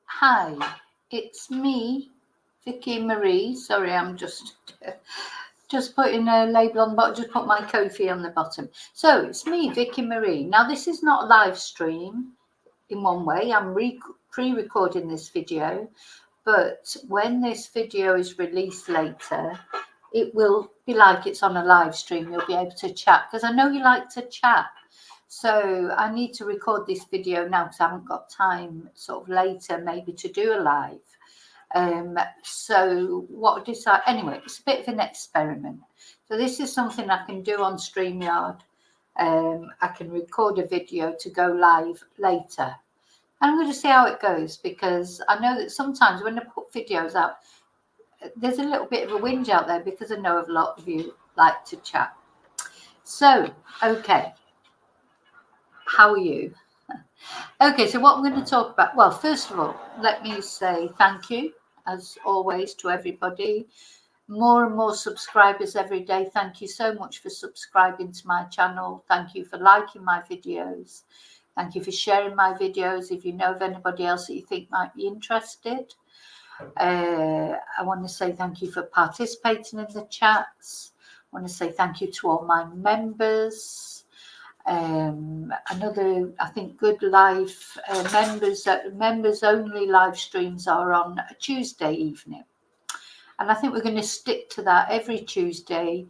Hi, it's me, Vicki Marie. Sorry, I'm just putting a label on the bottom, just put my Ko-fi on the bottom. So it's me, Vicki Marie. Now this is not a live stream in one way. I'm pre-recording this video, but when this video is released later, it will be like it's on a live stream. You'll be able to chat, because I know you like to chat. So I need to record this video now because I haven't got time sort of later maybe to do a live. So what I decided, anyway, it's a bit of an experiment. So this is something I can do on StreamYard. I can record a video to go live later. And I'm going to see how it goes, because I know that sometimes when I put videos out, there's a little bit of a whinge out there, because I know a lot of you like to chat. So, okay. How are you? Okay, so what I'm going to talk about, well, first of all, let me say thank you, as always, to everybody. More and more subscribers every day. Thank you so much for subscribing to my channel. Thank you for liking my videos. Thank you for sharing my videos. If you know of anybody else that you think might be interested. I want to say thank you for participating in the chats. I want to say thank you to all my members. Another, I think, good live members only live streams are on a Tuesday evening, and I think we're going to stick to that every Tuesday.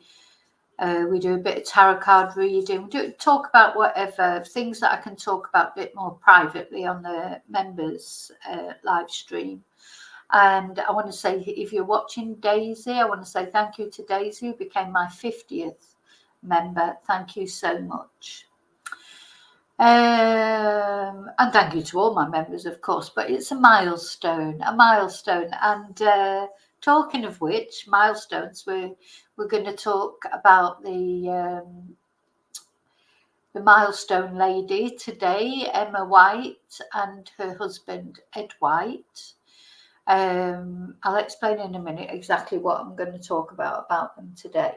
We do a bit of tarot card reading. We talk about whatever things that I can talk about a bit more privately on the members live stream. And I want to say, if you're watching Daisy, I want to say thank you to Daisy, who became my 50th member. Thank you so much. And thank you to all my members, of course, but it's a milestone. And talking of which, milestones, we're going to talk about the milestone lady today, Emma White, and her husband, Ed White. I'll explain in a minute exactly what I'm going to talk about them today.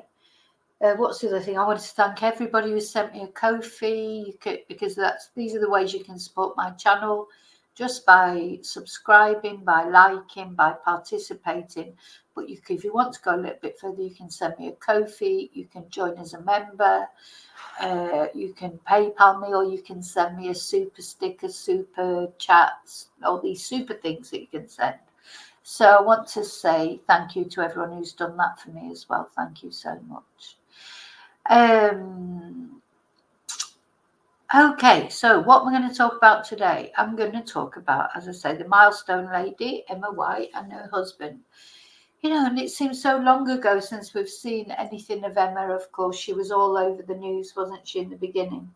What's the other thing? I want to thank everybody who sent me a Ko-fi, because these are the ways you can support my channel, just by subscribing, by liking, by participating. But if you want to go a little bit further, you can send me a Ko-fi, you can join as a member, you can PayPal me, or you can send me a super sticker, super chats, all these super things that you can send. So I want to say thank you to everyone who's done that for me as well. Thank you so much. Okay, so what we're going to talk about today, I'm going to talk about, as I say, the milestone lady, Emma White, and her husband. You know, and it seems so long ago since we've seen anything of Emma. Of course, she was all over the news, wasn't she, in the beginning?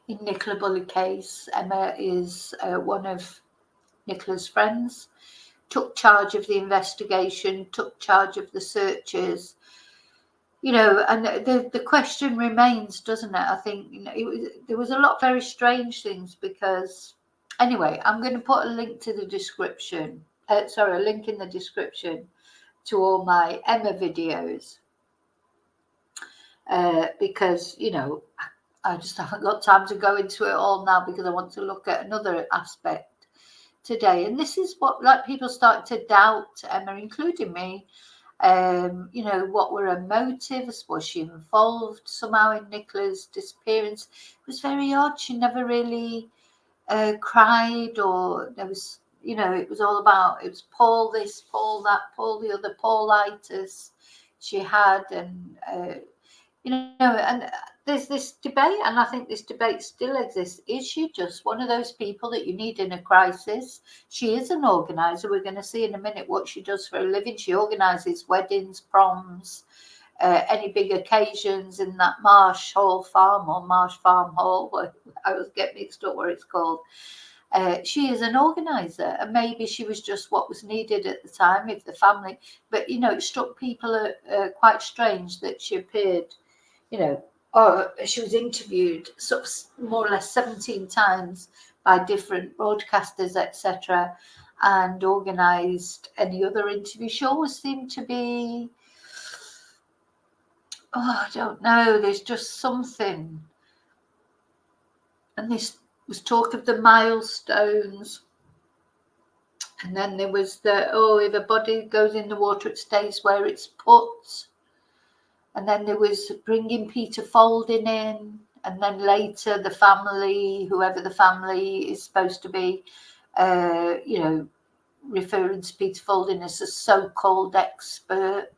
In Nicola Bulley case, Emma is one of Nicola's friends, took charge of the investigation, took charge of the searches. You know, and the question remains, doesn't it? I think, you know, there was a lot of very strange things, because anyway, I'm going to put a link to the description. A link in the description to all my Emma videos, because, you know, I just haven't got time to go into it all now, because I want to look at another aspect today. And this is what, like, people start to doubt Emma, including me. You know, what were her motives? Was she involved somehow in Nicola's disappearance? It was very odd. She never really cried, or there was, you know, it was all about, it was Paul this, Paul that, Paul the other, Paulitis she had, and you know, and there's this debate, and I think this debate still exists. Is she just one of those people that you need in a crisis? She is an organizer. We're going to see in a minute what she does for a living. She organizes weddings, proms, any big occasions in that Marsh Hall Farm, or Marsh Farm Hall. I always get mixed up where it's called. She is an organizer, and maybe she was just what was needed at the time, if the family. But, you know, it struck people quite strange that she appeared, you know, or she was interviewed sort of more or less 17 times by different broadcasters, etc., and organised any other interview. She always seemed to be, I don't know, there's just something And this was talk of the milestones. And then there was the, oh, if a body goes in the water, it stays where it's put. And then there was bringing Peter Folding in. And then later the family, whoever the family is supposed to be, referring to Peter Folding as a so-called expert.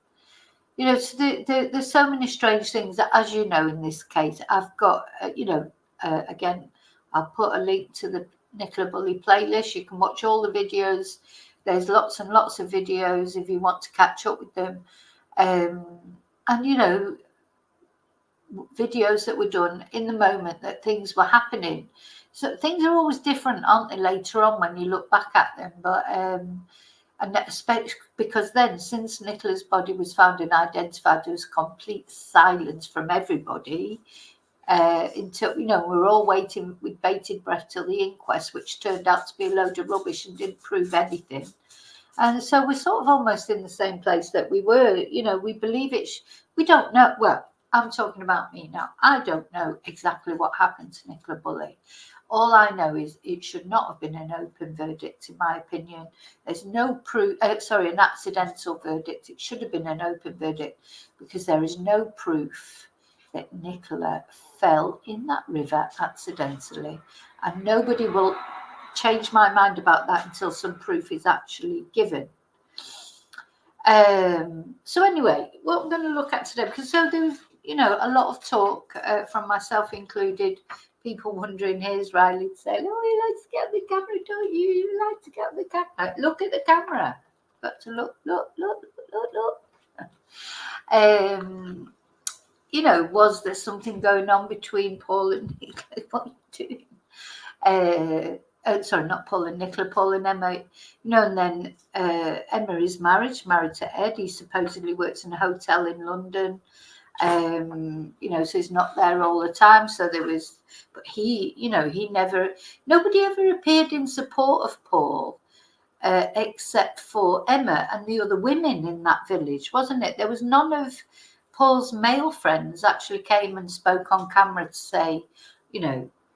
So there's so many strange things that, as you know, in this case, I've got, again, I'll put a link to the Nicola Bulley playlist. You can watch all the videos. There's lots and lots of videos if you want to catch up with them. Videos that were done in the moment that things were happening. So things are always different, aren't they, later on when you look back at them? But and especially because then, since Nicola's body was found and identified, there was complete silence from everybody until, we're all waiting with bated breath till the inquest, which turned out to be a load of rubbish and didn't prove anything. And so we're sort of almost in the same place that we were. We believe it. We don't know. Well, I'm talking about me now. I don't know exactly what happened to Nicola Bulley. All I know is it should not have been an open verdict, in my opinion. There's no proof, an accidental verdict. It should have been an open verdict because there is no proof that Nicola fell in that river accidentally. And nobody will change my mind about that until some proof is actually given. So anyway, what I'm going to look at today, because so there was, a lot of talk from myself included, people wondering, here's Riley saying, oh, you like to get on the camera, don't you? You like to get on the camera. Look at the camera. Got to look. Was there something going on between Paul and Nicola? What are you doing? Sorry, not Paul and Nicola, Paul and Emma. And then Emma is married to Ed. He supposedly works in a hotel in London. So he's not there all the time. So there was, but nobody ever appeared in support of Paul, except for Emma and the other women in that village, wasn't it? There was none of Paul's male friends actually came and spoke on camera to say,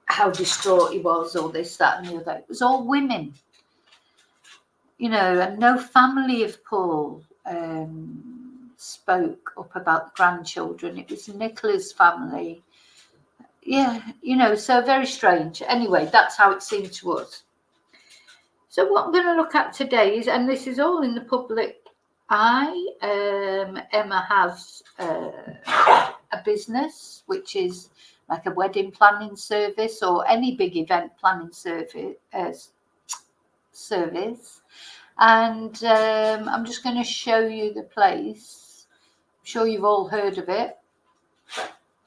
how distraught he was, or this, that, and the other. It was all women, and no family of Paul spoke up about the grandchildren. It was Nicola's family. Yeah, so very strange. Anyway, that's how it seemed to us. So what I'm going to look at today is, and this is all in the public eye, Emma has a business which is like a wedding planning service or any big event planning service. And I'm just going to show you the place. I'm sure you've all heard of it.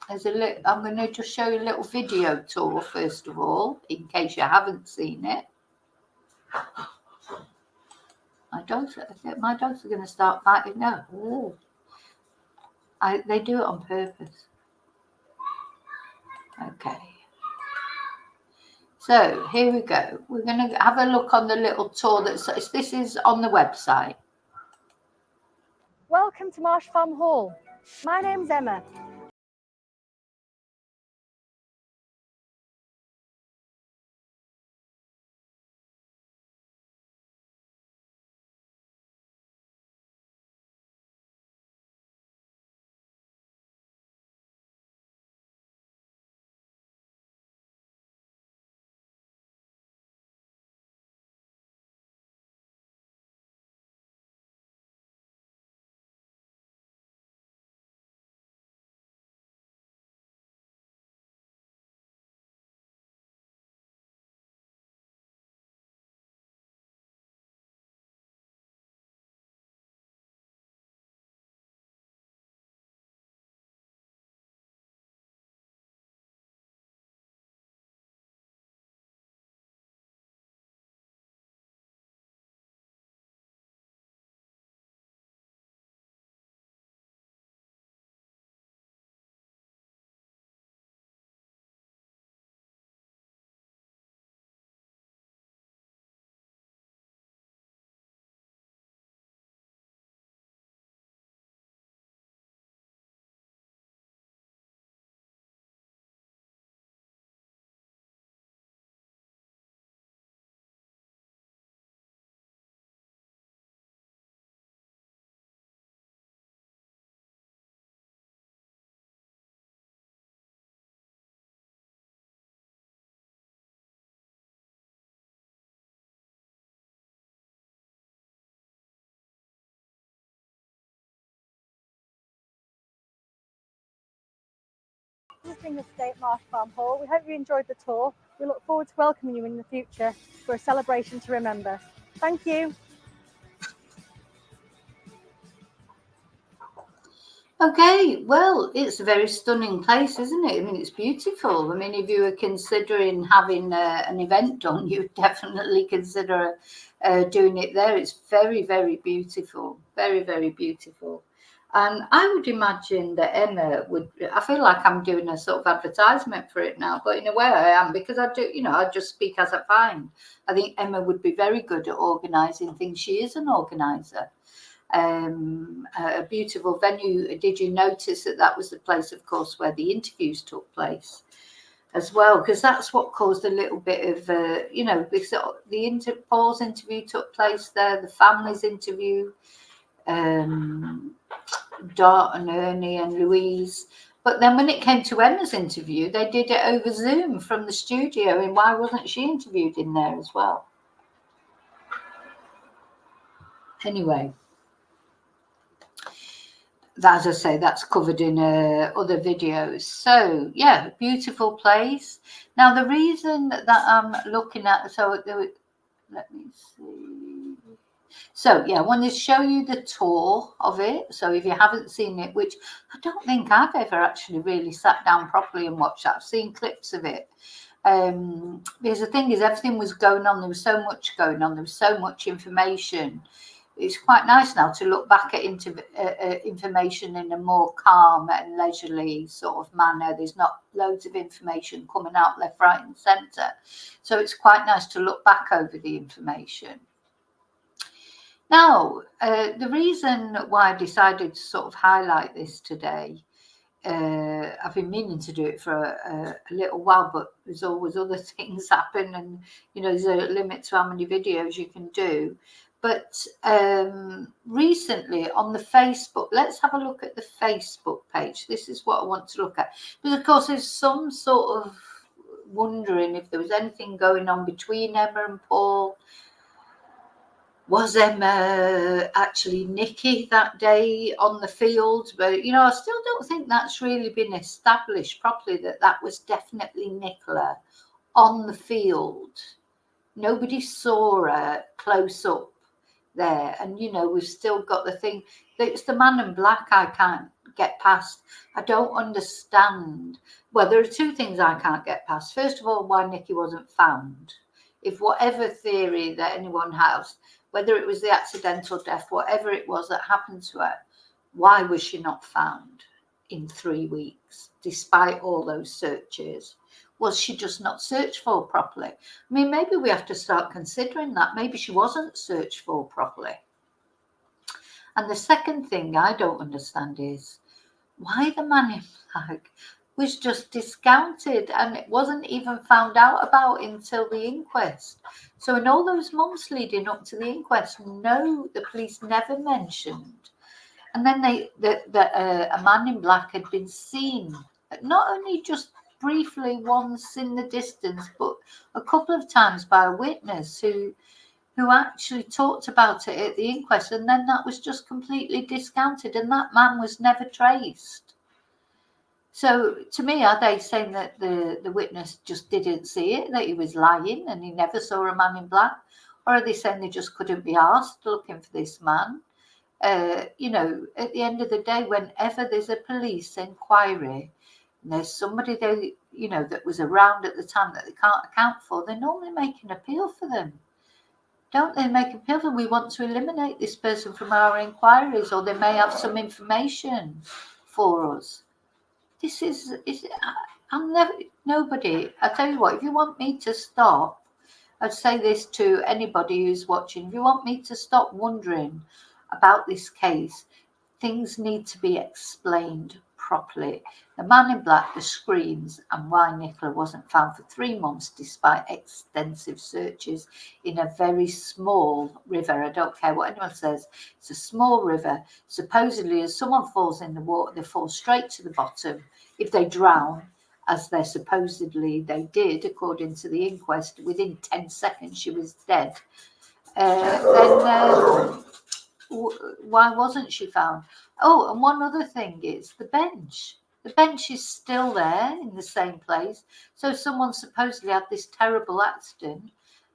I'm going to just show you a little video tour first of all, in case you haven't seen it. My dogs are going to start fighting now. They do it on purpose. Okay. So here we go. We're going to have a look on the little tour. This is on the website. Welcome to Marsh Farm Hall. My name's Emma. visiting us today at Marsh Farm Hall. We hope you enjoyed the tour. We look forward to welcoming you in the future for a celebration to remember. Thank you. Okay, well, it's a very stunning place, isn't it? I mean, it's beautiful. I mean, if you were considering having an event done, you would definitely consider doing it there. It's very, very beautiful. Very, very beautiful. And I would imagine that Emma would, I feel like I'm doing a sort of advertisement for it now, but in a way I am, because I do, I just speak as I find. I think Emma would be very good at organising things. She is an organiser. A beautiful venue. Did you notice that was the place, of course, where the interviews took place as well? Because that's what caused a little bit of, because Paul's interview took place there, the family's interview, Dot and Ernie and Louise. But then when it came to Emma's interview, they did it over Zoom from the studio. And why wasn't she interviewed in there as well? Anyway. As I say, that's covered in other videos. So yeah, beautiful place. Now the reason that I'm looking at, let me see. So yeah, I wanted to show you the tour of it. So if you haven't seen it, which I don't think I've ever actually really sat down properly and watched that. I've seen clips of it. Because the thing is, everything was going on. There was so much going on. There was so much information. It's quite nice now to look back at information in a more calm and leisurely sort of manner. There's not loads of information coming out left, right and centre. So it's quite nice to look back over the information. Now, the reason why I decided to sort of highlight this today, I've been meaning to do it for a little while, but there's always other things happen, and there's a limit to how many videos you can do. But recently on the Facebook, let's have a look at the Facebook page. This is what I want to look at. Because, of course, there's some sort of wondering if there was anything going on between Emma and Paul. Was Emma actually Nikki that day on the field? But, I still don't think that's really been established properly, that was definitely Nicola on the field. Nobody saw her close up there, and we've still got the thing that it's the man in black I can't get past. I don't understand. Well, there are two things I can't get past. First of all, why Nikki wasn't found. If whatever theory that anyone has, whether it was the accidental death, whatever it was that happened to her, why was she not found in 3 weeks despite all those searches? Was she just not searched for properly? I mean, maybe we have to start considering that. Maybe she wasn't searched for properly. And the second thing I don't understand is why the man in black was just discounted and it wasn't even found out about until the inquest. So in all those months leading up to the inquest, no, the police never mentioned. And then a man in black had been seen, not only just briefly once in the distance, but a couple of times by a witness who actually talked about it at the inquest, and then that was just completely discounted, and that man was never traced. So to me, are they saying that the witness just didn't see it, that he was lying and he never saw a man in black? Or are they saying they just couldn't be asked looking for this man? At the end of the day, whenever there's a police inquiry, and there's somebody they, that was around at the time that they can't account for, they normally make an appeal for them. Don't they make an appeal for them? We want to eliminate this person from our inquiries, or they may have some information for us. I'm never, nobody, I tell you what, if you want me to stop, I'd say this to anybody who's watching, if you want me to stop wondering about this case, things need to be explained properly. The man in black, the screams, and why Nicola wasn't found for 3 months despite extensive searches in a very small river. I don't care what anyone says, it's a small river. Supposedly, as someone falls in the water, they fall straight to the bottom. If they drown, as they did, according to the inquest, within 10 seconds she was dead. Why wasn't she found? Oh, and one other thing is the bench. The bench is still there in the same place. So someone supposedly had this terrible accident,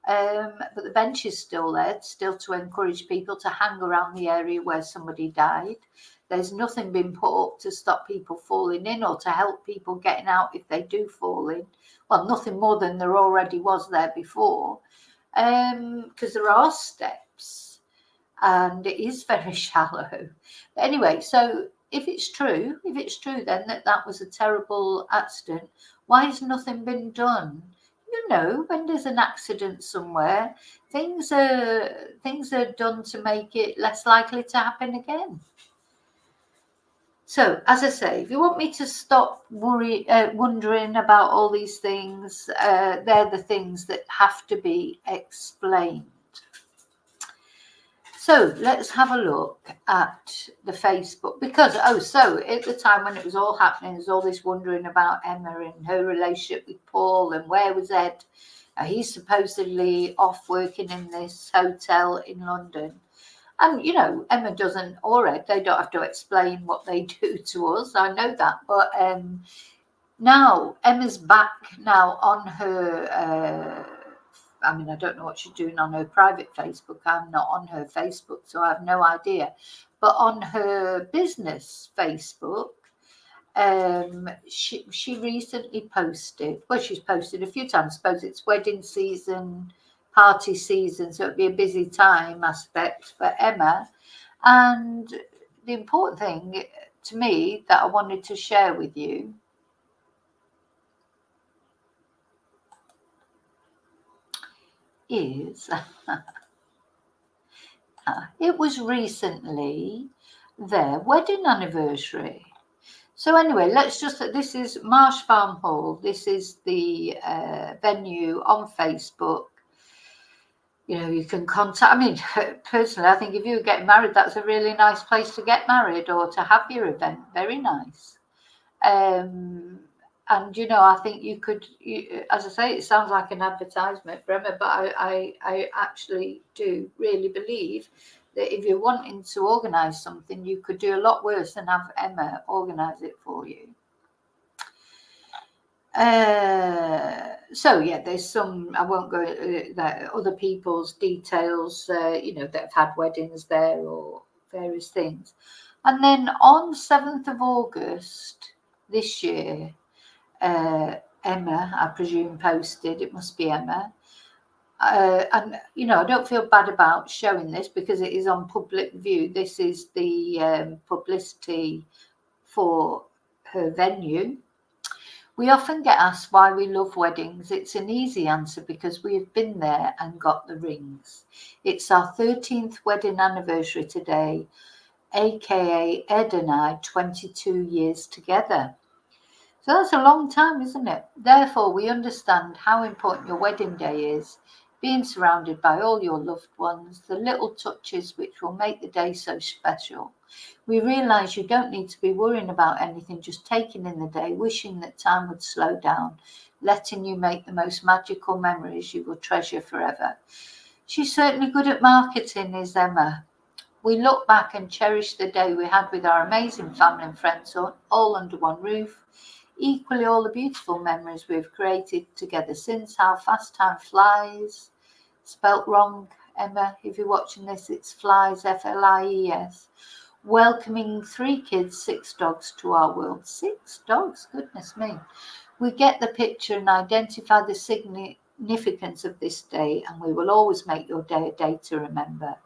but the bench is still there, still to encourage people to hang around the area where somebody died. There's nothing been put up to stop people falling in or to help people getting out if they do fall in. Well, nothing more than there already was there before, because there are steps and it is very shallow. But anyway, so if it's true then that was a terrible accident, why has nothing been done? You know, when there's an accident somewhere, things are done to make it less likely to happen again. So, as I say, if you want me to stop wondering about all these things, they're the things that have to be explained. So let's have a look at the Facebook, because, so at the time when it was all happening, there's all this wondering about Emma and her relationship with Paul and where was Ed. He's supposedly off working in this hotel in London. And, you know, Emma doesn't, or Ed, they don't have to explain what they do to us. I know that. But now Emma's back now on her, I mean, I don't know what she's doing on her private Facebook. I'm not on her Facebook, so I have no idea. But on her business Facebook, she recently posted, well, she's posted a few times. I suppose it's wedding season, party season, so it'd be a busy time aspect for Emma. And the important thing to me that I wanted to share with you is it was recently their wedding anniversary. So anyway, this is Marsh Farm Hall. This is the venue on Facebook. You know, you can contact, I mean, personally, I think if you get married, that's a really nice place to get married or to have your event. Very nice. And, you know, I think you could, as I say, it sounds like an advertisement for Emma, but I actually do really believe that if you're wanting to organise something, you could do a lot worse than have Emma organise it for you. So yeah, there's some, I won't go that other people's details, you know, that have had weddings there or various things. And then on 7th of August this year, Emma, I presume, posted, it must be Emma. And, you know, I don't feel bad about showing this because it is on public view. This is the publicity for her venue. We often get asked why we love weddings. It's an easy answer because we have been there and got the rings. It's our 13th wedding anniversary today, aka Ed and I, 22 years together. So that's a long time, isn't it? Therefore, we understand how important your wedding day is, being surrounded by all your loved ones, the little touches which will make the day so special. We realise you don't need to be worrying about anything, just taking in the day, wishing that time would slow down, letting you make the most magical memories you will treasure forever. She's certainly good at marketing, is Emma. We look back and cherish the day we had with our amazing family and friends, all under one roof. Equally, all the beautiful memories we've created together since. How fast time flies. Spelt wrong, Emma. If you're watching this, it's flies, F-L-I-E-S. Welcoming 3 kids, 6 dogs to our world. 6 dogs, goodness me. We get the picture and identify the significance of this day, and we will always make your day a day to remember.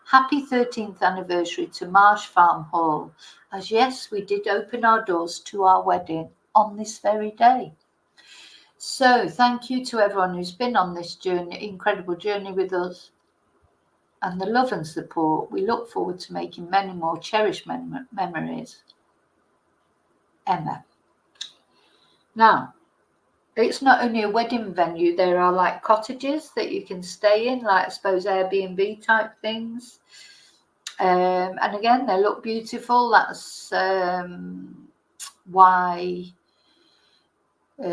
Happy 13th anniversary to Marsh Farm Hall, as yes, we did open our doors to our wedding on this very day. So thank you to everyone who's been on this journey, incredible journey with us, and the love and support. We look forward to making many more cherished memories. Emma. Now, it's not only a wedding venue, there are like cottages that you can stay in, like I suppose Airbnb type things. And again, they look beautiful. That's why, you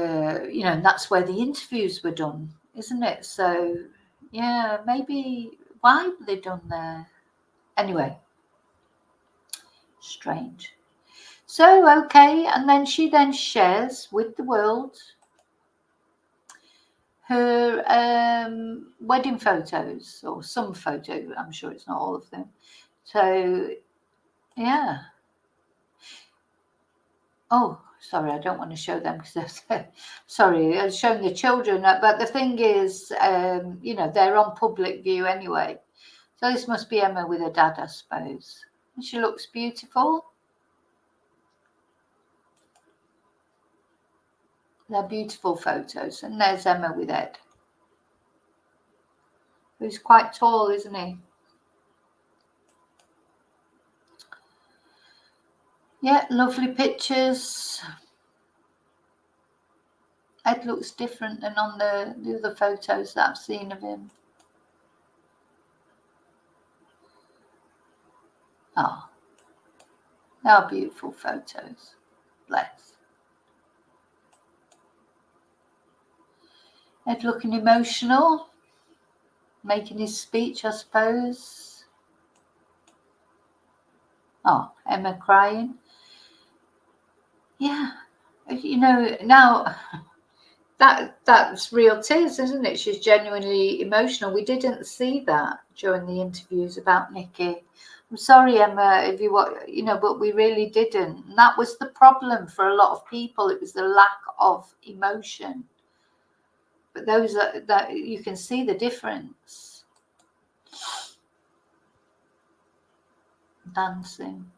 know, and that's where the interviews were done, isn't it? So, yeah, maybe why were they done there? Anyway, strange. So, okay, and then she then shares with the world her wedding photos, or some photo. I'm sure it's not all of them. So, yeah. Oh, sorry, I don't want to show them because sorry, I'm showing the children. But the thing is, you know, they're on public view anyway. So this must be Emma with her dad, I suppose. And she looks beautiful. They're beautiful photos. And there's Emma with Ed, who's quite tall, isn't he? Yeah, lovely pictures. Ed looks different than on the other photos that I've seen of him. Oh, they are beautiful photos. Bless. Ed looking emotional, making his speech, I suppose. Oh, Emma crying. Yeah, you know, now that's real tears, isn't it? She's genuinely emotional. We didn't see that during the interviews about Nikki. I'm sorry, Emma, if you want, you know, but we really didn't. And that was the problem for a lot of people. It was the lack of emotion. But those that you can see the difference. Dancing.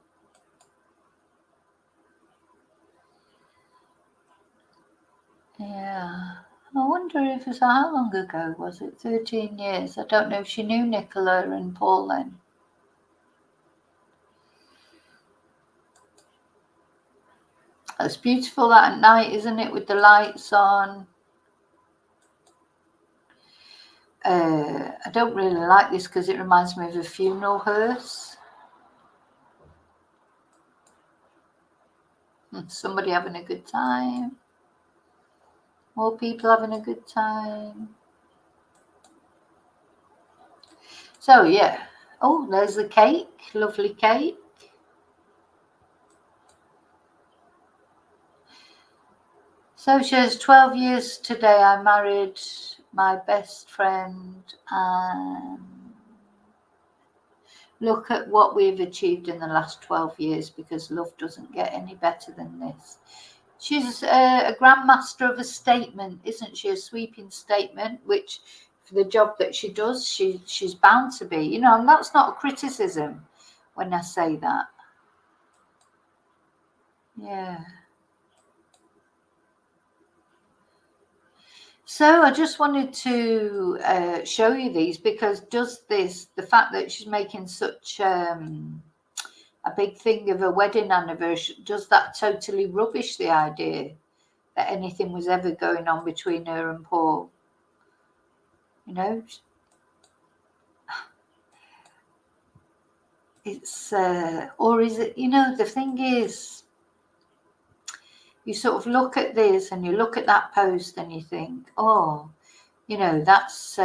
Yeah. I wonder if it's how long ago was it? 13 years. I don't know if she knew Nicola and Paul then. It's beautiful that at night, isn't it, with the lights on. I don't really like this because it reminds me of a funeral hearse. Somebody having a good time. More people having a good time. So, yeah. Oh, there's the cake. Lovely cake. So she has 12 years today. I married my best friend, and look at what we've achieved in the last 12 years, because love doesn't get any better than this. She's a grandmaster of a statement, isn't she? A sweeping statement, which for the job that she does, she's bound to be. You know, and that's not a criticism when I say that. Yeah. So I just wanted to show you these, because the fact that she's making such a big thing of a wedding anniversary, does that totally rubbish the idea that anything was ever going on between her and Paul? You know, it's or is it, you know, the thing is, you sort of look at this and you look at that post and you think, oh, you know, that's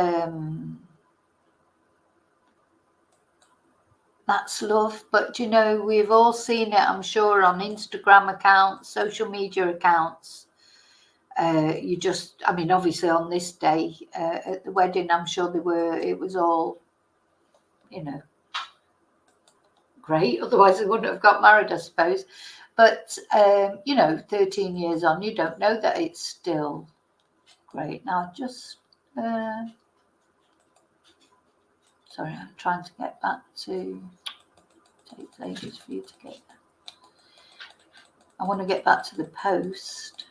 love. But you know, we've all seen it, I'm sure, on Instagram accounts, social media accounts. You just, I mean, obviously on this day at the wedding, I'm sure it was all, you know, great. Otherwise they wouldn't have got married, I suppose. But you know, 13 years on, you don't know that it's still great. Now just sorry, I'm trying to get back to, takes ages for you to get there. I want to get back to the post.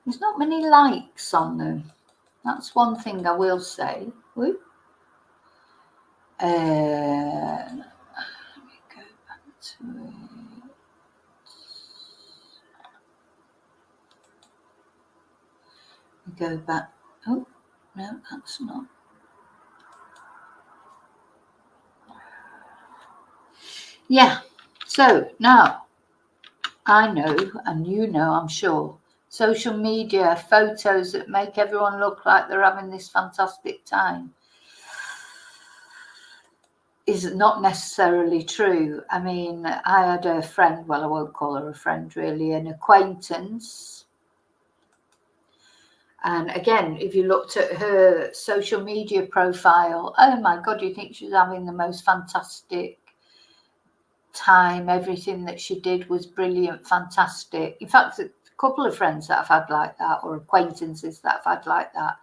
There's not many likes on them. That's one thing I will say. Whoop. Let me go back to it. Go back. Oh, no, that's not. Yeah. So now I know, and you know, I'm sure, social media, photos that make everyone look like they're having this fantastic time. is not necessarily true. I mean, I had a friend, well, I won't call her a friend really, an acquaintance. And again, if you looked at her social media profile, oh my God, you think she's having the most fantastic time. Everything that she did was brilliant, fantastic. In fact, a couple of friends that I've had like that, or acquaintances that I've had like that.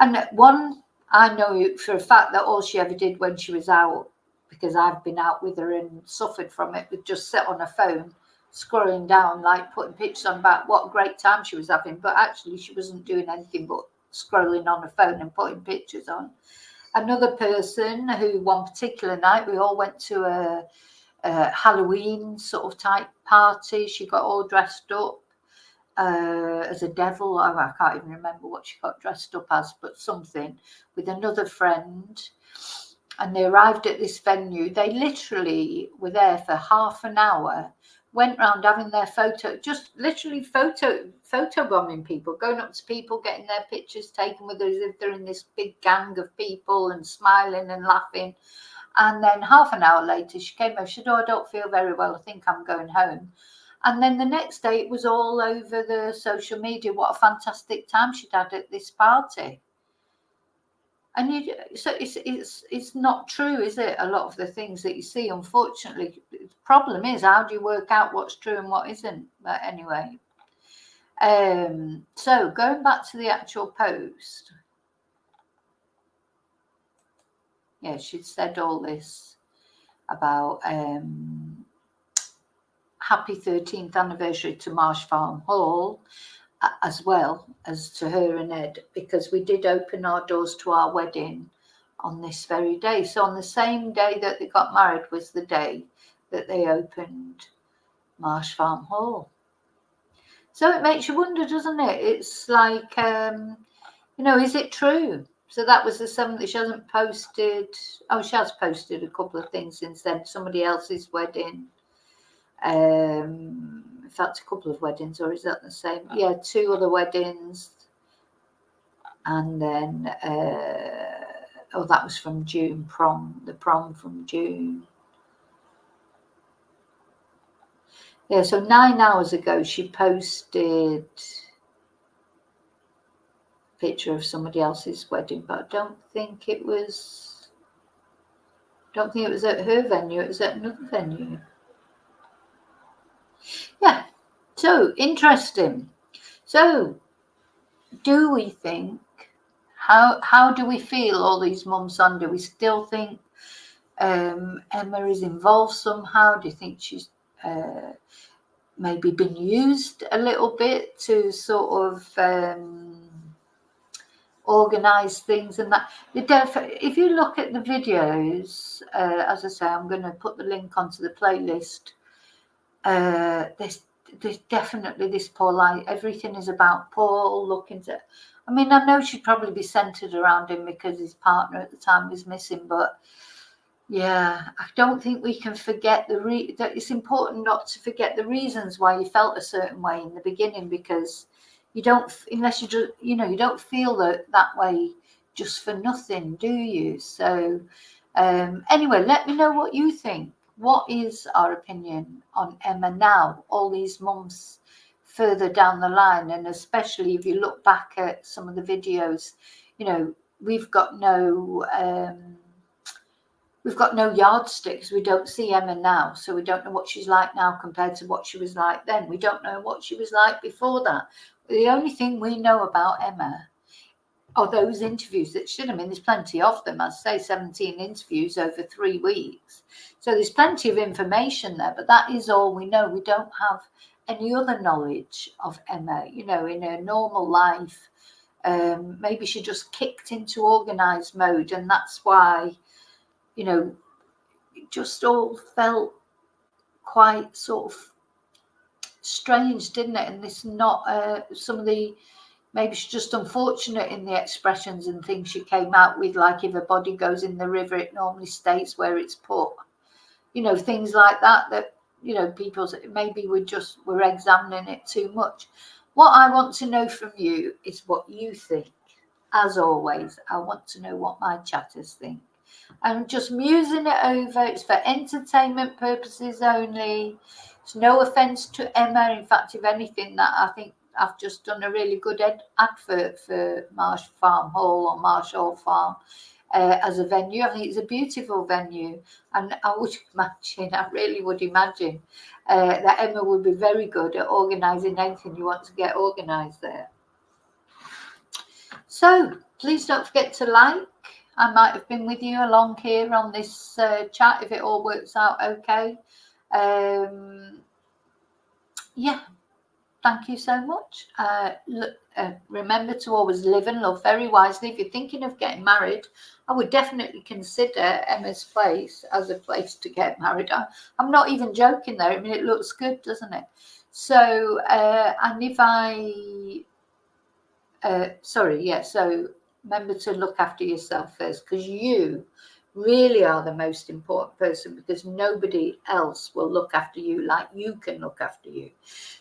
And one, I know for a fact that all she ever did when she was out, because I've been out with her and suffered from it, would just sit on her phone, scrolling down, like putting pictures on about what a great time she was having. But actually, she wasn't doing anything but scrolling on her phone and putting pictures on. Another person who, one particular night, we all went to a Halloween sort of type party. She got all dressed up as a devil. Oh, I can't even remember what she got dressed up as, but something, with another friend. And they arrived at this venue. They literally were there for half an hour, went round having their photo, just literally photo bombing people, going up to people, getting their pictures taken with us as if they're in this big gang of people, and smiling and laughing. And then half an hour later, she came over. She said, "Oh, I don't feel very well. I think I'm going home." And then the next day, it was all over the social media what a fantastic time she'd had at this party. And so it's not true, is it? A lot of the things that you see, unfortunately. The problem is, how do you work out what's true and what isn't? But anyway, so going back to the actual post, yeah, she'd said all this about happy 13th anniversary to Marsh Farm Hall, as well as to her and Ed, because we did open our doors to our wedding on this very day. So on the same day that they got married was the day that they opened Marsh Farm Hall. So it makes you wonder, doesn't it? It's like, is it true? So that was the 7th. She hasn't posted. Oh, she has posted a couple of things since then. Somebody else's wedding. In fact, a couple of weddings, or is that the same? Yeah, 2 other weddings. And then, that was from June, the prom from June. Yeah, so 9 hours ago, she posted a picture of somebody else's wedding, but I don't think it was at her venue, it was at another venue. Yeah, so interesting. So do we think, how do we feel all these months on? Do we still think Emma is involved somehow? Do you think she's maybe been used a little bit to sort of organise things and that? If you look at the videos, as I say, I'm going to put the link onto the playlist. There's definitely this Paul. Everything is about Paul looking to. I mean, I know she'd probably be centred around him because his partner at the time was missing, but yeah, I don't think we can forget that it's important not to forget the reasons why you felt a certain way in the beginning, because you don't, unless you just, you don't feel that way just for nothing, do you? So anyway, let me know what you think. What is our opinion on Emma now, all these months further down the line? And especially if you look back at some of the videos, we've got no yardsticks. We don't see Emma now, so we don't know what she's like now compared to what she was like then. We don't know what she was like before that. The only thing we know about Emma are those interviews that should have been. There's plenty of them. I say 17 interviews over 3 weeks. So there's plenty of information there, but that is all we know. We don't have any other knowledge of Emma, in her normal life. Maybe she just kicked into organised mode, and that's why, it just all felt quite sort of strange, didn't it? And this not some of the, maybe she's just unfortunate in the expressions and things she came out with, like if a body goes in the river, it normally stays where it's put. Things like that, people maybe we're examining it too much. What I want to know from you is what you think. As always, I want to know what my chatters think. I'm just musing it over. It's for entertainment purposes only. It's no offence to Emma. In fact, if anything, that I think I've just done a really good advert for Marsh Farm Hall or Marsh Hall Farm as a venue. I think it's a beautiful venue, and I would imagine, I really would imagine that Emma would be very good at organising anything you want to get organised there. So please don't forget to like. I might have been with you along here on this chat if it all works out okay. Yeah, thank you so much. Remember to always live and love very wisely. If you're thinking of getting married, I would definitely consider Emma's place as a place to get married. I'm not even joking there. I mean, it looks good, doesn't it? So, and if so remember to look after yourself first, because you really are the most important person, because nobody else will look after you like you can look after you.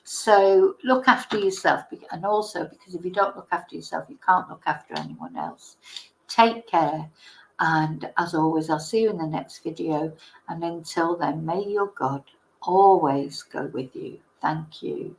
So look after yourself, and also because if you don't look after yourself, you can't look after anyone else. Take care, and as always, I'll see you in the next video, and until then, may your God always go with you. Thank you.